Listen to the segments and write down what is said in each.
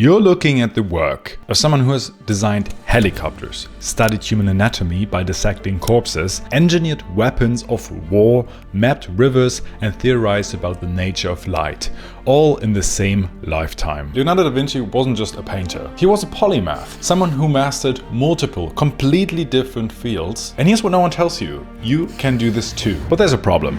You're looking at the work of someone who has designed helicopters, studied human anatomy by dissecting corpses, engineered weapons of war, mapped rivers, and theorized about the nature of light, all in the same lifetime. Leonardo da Vinci wasn't just a painter, he was a polymath, someone who mastered multiple, completely different fields. And here's what no one tells you: you can do this too. But there's a problem.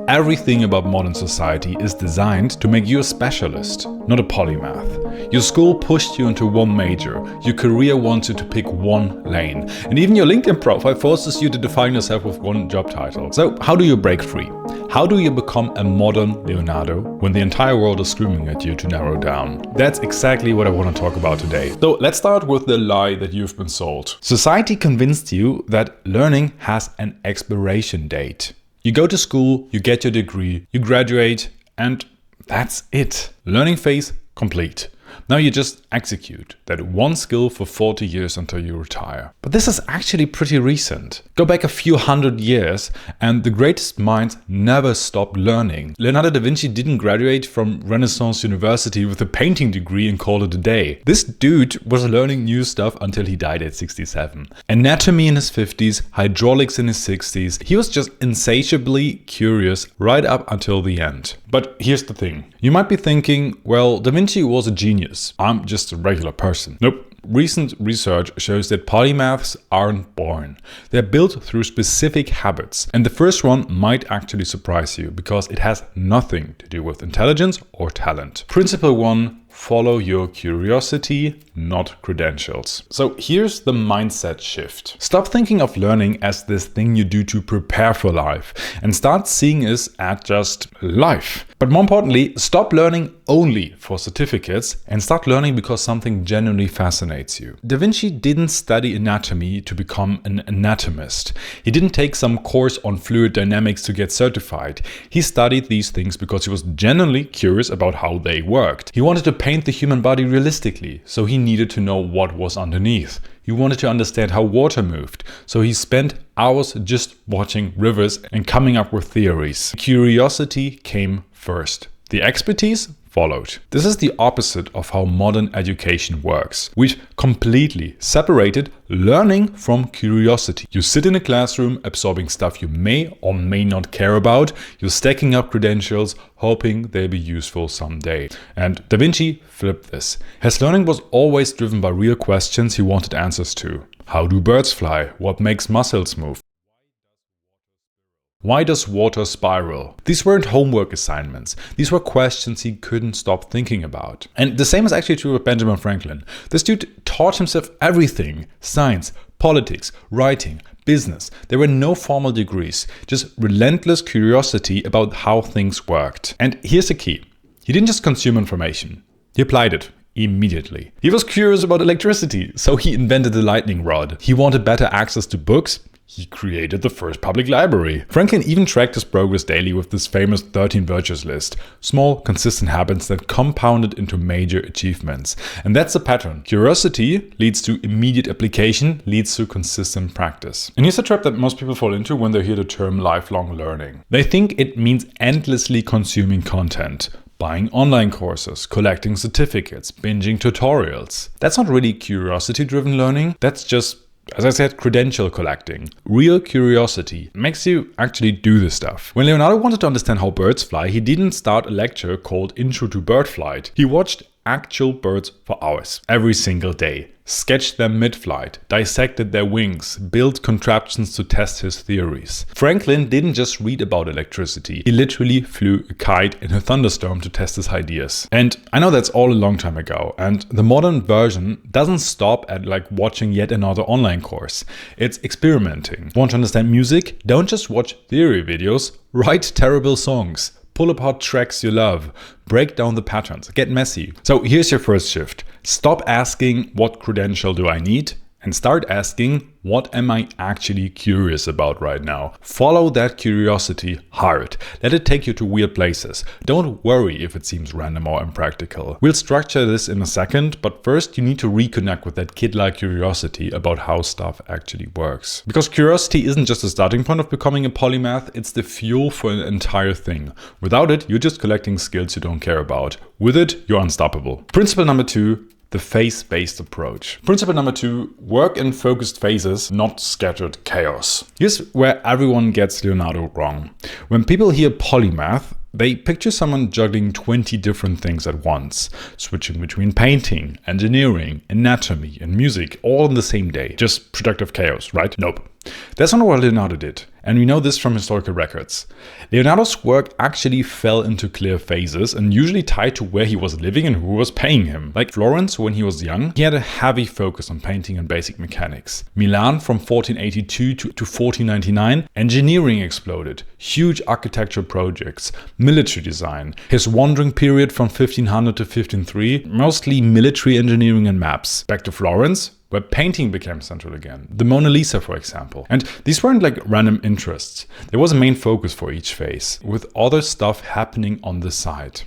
Everything about modern society is designed to make you a specialist, not a polymath. Your school pushed you into one major, your career wants you to pick one lane, and even your LinkedIn profile forces you to define yourself with one job title. So how do you break free? How do you become a modern Leonardo when the entire world is screaming at you to narrow down? That's exactly what I want to talk about today. So let's start with the lie that you've been sold. Society convinced you that learning has an expiration date. You go to school, you get your degree, you graduate, and that's it. Learning phase complete. Now you just execute that one skill for 40 years until you retire. But this is actually pretty recent. Go back a few hundred years and the greatest minds never stopped learning. Leonardo da Vinci didn't graduate from Renaissance University with a painting degree and call it a day. This dude was learning new stuff until he died at 67. Anatomy in his 50s, hydraulics in his 60s. He was just insatiably curious right up until the end. But here's the thing. You might be thinking, well, Da Vinci was a genius. I'm just a regular person. Nope. Recent research shows that polymaths aren't born. They're built through specific habits. And the first one might actually surprise you because it has nothing to do with intelligence or talent. Principle 1. Follow your curiosity, not credentials. So here's the mindset shift. Stop thinking of learning as this thing you do to prepare for life and start seeing it as just life. But more importantly, stop learning only for certificates and start learning because something genuinely fascinates you. Da Vinci didn't study anatomy to become an anatomist. He didn't take some course on fluid dynamics to get certified. He studied these things because he was genuinely curious about how they worked. He wanted to paint the human body realistically, so he needed to know what was underneath. He wanted to understand how water moved, so he spent hours just watching rivers and coming up with theories. Curiosity came first. The expertise followed. This is the opposite of how modern education works. We've completely separated learning from curiosity. You sit in a classroom absorbing stuff you may or may not care about. You're stacking up credentials, hoping they'll be useful someday. And Da Vinci flipped this. His learning was always driven by real questions he wanted answers to. How do birds fly? What makes muscles move? Why does water spiral? These weren't homework assignments. These were questions he couldn't stop thinking about. And the same is actually true with Benjamin Franklin. This dude taught himself everything: science, politics, writing, business. There were no formal degrees, just relentless curiosity about how things worked. And here's the key. He didn't just consume information. He applied it. Immediately. He was curious about electricity, so he invented the lightning rod. He wanted better access to books. He created the first public library. Franklin even tracked his progress daily with this famous 13 virtues list. Small, consistent habits that compounded into major achievements. And that's the pattern. Curiosity leads to immediate application, leads to consistent practice. And here's a trap that most people fall into when they hear the term lifelong learning. They think it means endlessly consuming content. Buying online courses, collecting certificates, binging tutorials. That's not really curiosity-driven learning. That's just, as I said, credential collecting. Real curiosity makes you actually do this stuff. When Leonardo wanted to understand how birds fly, he didn't start a lecture called Intro to Bird Flight. He watched actual birds for hours, every single day. Sketched them mid-flight, dissected their wings, built contraptions to test his theories. Franklin didn't just read about electricity, he literally flew a kite in a thunderstorm to test his ideas. And I know that's all a long time ago, and the modern version doesn't stop at like watching yet another online course. It's experimenting. Want to understand music? Don't just watch theory videos, write terrible songs. Pull apart tracks you love, break down the patterns, get messy. So here's your first shift. Stop asking, what credential do I need? And start asking, what am I actually curious about right now? Follow that curiosity hard. Let it take you to weird places. Don't worry if it seems random or impractical. We'll structure this in a second, but first you need to reconnect with that kid-like curiosity about how stuff actually works. Because curiosity isn't just the starting point of becoming a polymath, it's the fuel for an entire thing. Without it, you're just collecting skills you don't care about. With it, you're unstoppable. Principle number 2. the phase-based approach. Principle number 2, work in focused phases, not scattered chaos. Here's where everyone gets Leonardo wrong. When people hear polymath, they picture someone juggling 20 different things at once, switching between painting, engineering, anatomy, and music all in the same day. Just productive chaos, right? Nope. That's not what Leonardo did, and we know this from historical records. Leonardo's work actually fell into clear phases and usually tied to where he was living and who was paying him. Like Florence when he was young, he had a heavy focus on painting and basic mechanics. Milan from 1482 to 1499, engineering exploded, huge architectural projects, military design. His wandering period from 1500 to 1503, mostly military engineering and maps. Back to Florence, where painting became central again. The Mona Lisa, for example. And these weren't like random interests. There was a main focus for each phase, with other stuff happening on the side.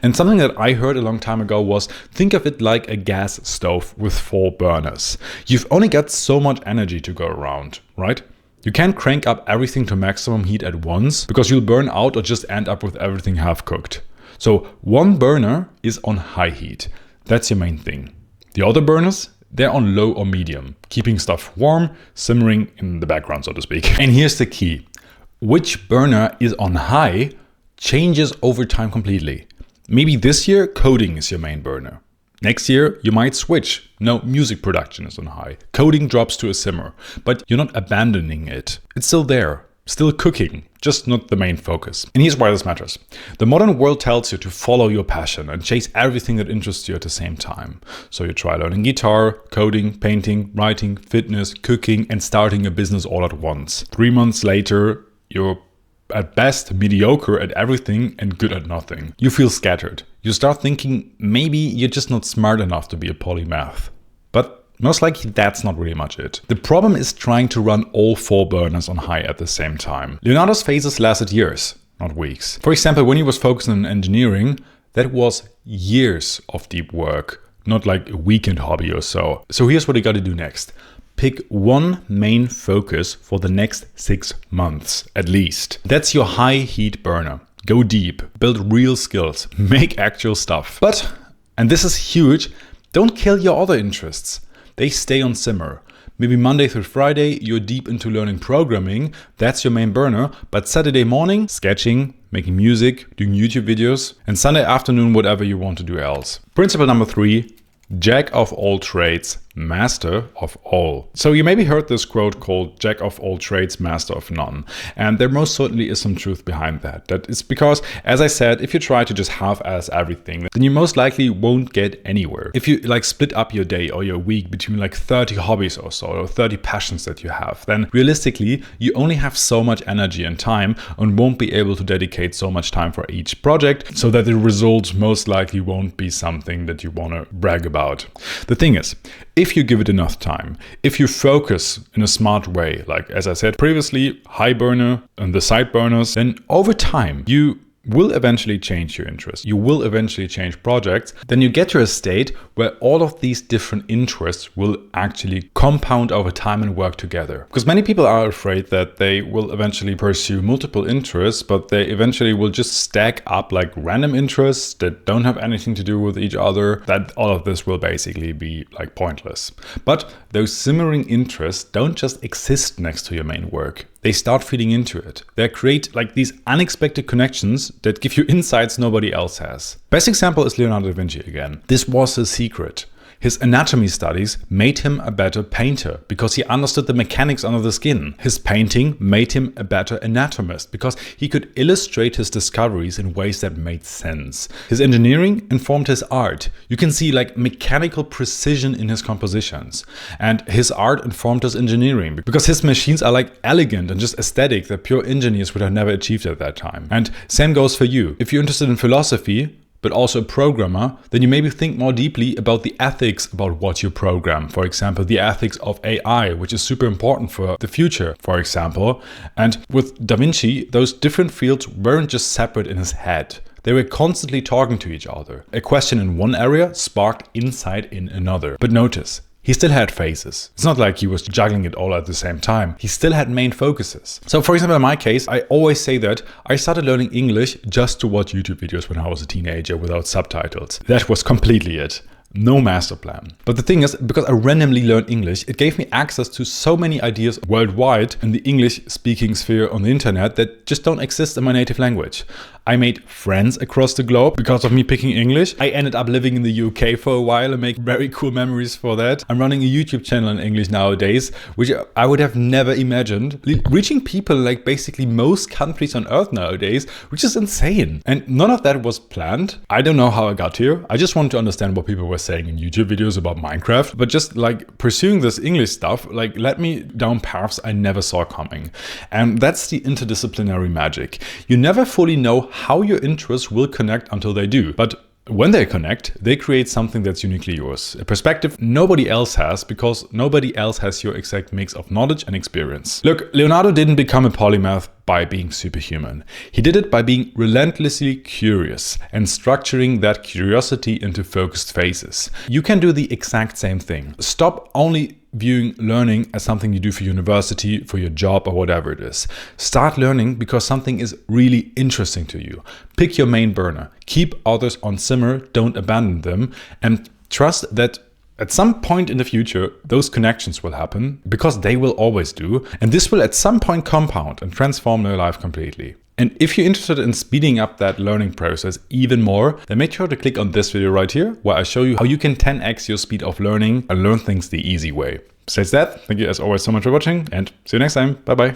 And something that I heard a long time ago was, think of it like a gas stove with 4 burners. You've only got so much energy to go around, right? You can't crank up everything to maximum heat at once, because you'll burn out or just end up with everything half cooked. So one burner is on high heat. That's your main thing. The other burners, they're on low or medium, keeping stuff warm, simmering in the background, so to speak. And here's the key. Which burner is on high changes over time completely. Maybe this year, coding is your main burner. Next year, you might switch. No, music production is on high. Coding drops to a simmer, but you're not abandoning it. It's still there. Still cooking, just not the main focus. And here's why this matters. The modern world tells you to follow your passion and chase everything that interests you at the same time. So you try learning guitar, coding, painting, writing, fitness, cooking, and starting a business all at once. 3 months later, you're at best mediocre at everything and good at nothing. You feel scattered. You start thinking maybe you're just not smart enough to be a polymath. But most likely that's not really much it. The problem is trying to run all 4 burners on high at the same time. Leonardo's phases lasted years, not weeks. For example, when he was focused on engineering, that was years of deep work, not like a weekend hobby or so. So here's what you gotta do next. Pick one main focus for the next 6 months, at least. That's your high heat burner. Go deep, build real skills, make actual stuff. But, and this is huge, don't kill your other interests. They stay on simmer. Maybe Monday through Friday, you're deep into learning programming. That's your main burner. But Saturday morning, sketching, making music, doing YouTube videos. And Sunday afternoon, whatever you want to do else. Principle number 3, jack of all trades, master of all. So you maybe heard this quote called jack of all trades, master of none. And there most certainly is some truth behind that. That is because, as I said, if you try to just half-ass everything, then you most likely won't get anywhere. If you like split up your day or your week between like 30 hobbies or so, or 30 passions that you have, then realistically, you only have so much energy and time and won't be able to dedicate so much time for each project, so that the results most likely won't be something that you want to brag about. The thing is, if you give it enough time, if you focus in a smart way, like as I said previously, high burner and the side burners, then over time you will eventually change your interest. You will eventually change projects. Then you get to a state where all of these different interests will actually compound over time and work together. Because many people are afraid that they will eventually pursue multiple interests, but they eventually will just stack up like random interests that don't have anything to do with each other, that all of this will basically be like pointless. But those simmering interests don't just exist next to your main work. They start feeding into it. They create like these unexpected connections that give you insights nobody else has. Best example is Leonardo da Vinci again. This was his secret. His anatomy studies made him a better painter because he understood the mechanics under the skin. His painting made him a better anatomist because he could illustrate his discoveries in ways that made sense. His engineering informed his art. You can see like mechanical precision in his compositions. And his art informed his engineering because his machines are like elegant and just aesthetic that pure engineers would have never achieved at that time. And same goes for you. If you're interested in philosophy, but also a programmer, then you maybe think more deeply about the ethics about what you program. For example, the ethics of AI, which is super important for the future, for example. And with Da Vinci, those different fields weren't just separate in his head. They were constantly talking to each other. A question in one area sparked insight in another. But notice, he still had phases. It's not like he was juggling it all at the same time. He still had main focuses. So for example, in my case, I always say that I started learning English just to watch YouTube videos when I was a teenager without subtitles. That was completely it. No master plan. But the thing is, because I randomly learned English, it gave me access to so many ideas worldwide in the English speaking sphere on the internet that just don't exist in my native language. I made friends across the globe because of me picking English. I ended up living in the UK for a while and make very cool memories for that. I'm running a YouTube channel in English nowadays, which I would have never imagined. Reaching people like basically most countries on earth nowadays, which is insane. And none of that was planned. I don't know how I got here. I just wanted to understand what people were saying in YouTube videos about Minecraft. But just like pursuing this English stuff, like led me down paths I never saw coming. And that's the interdisciplinary magic. You never fully know how your interests will connect until they do. But when they connect, they create something that's uniquely yours. A perspective nobody else has, because nobody else has your exact mix of knowledge and experience. Look, Leonardo didn't become a polymath by being superhuman. He did it by being relentlessly curious and structuring that curiosity into focused phases. You can do the exact same thing. Stop only viewing learning as something you do for university, for your job, or whatever it is. Start learning because something is really interesting to you. Pick your main burner. Keep others on simmer, don't abandon them, and trust that at some point in the future, those connections will happen, because they will always do, and this will at some point compound and transform their life completely. And if you're interested in speeding up that learning process even more, then make sure to click on this video right here, where I show you how you can 10x your speed of learning and learn things the easy way. Besides that, thank you as always so much for watching, and see you next time. Bye bye.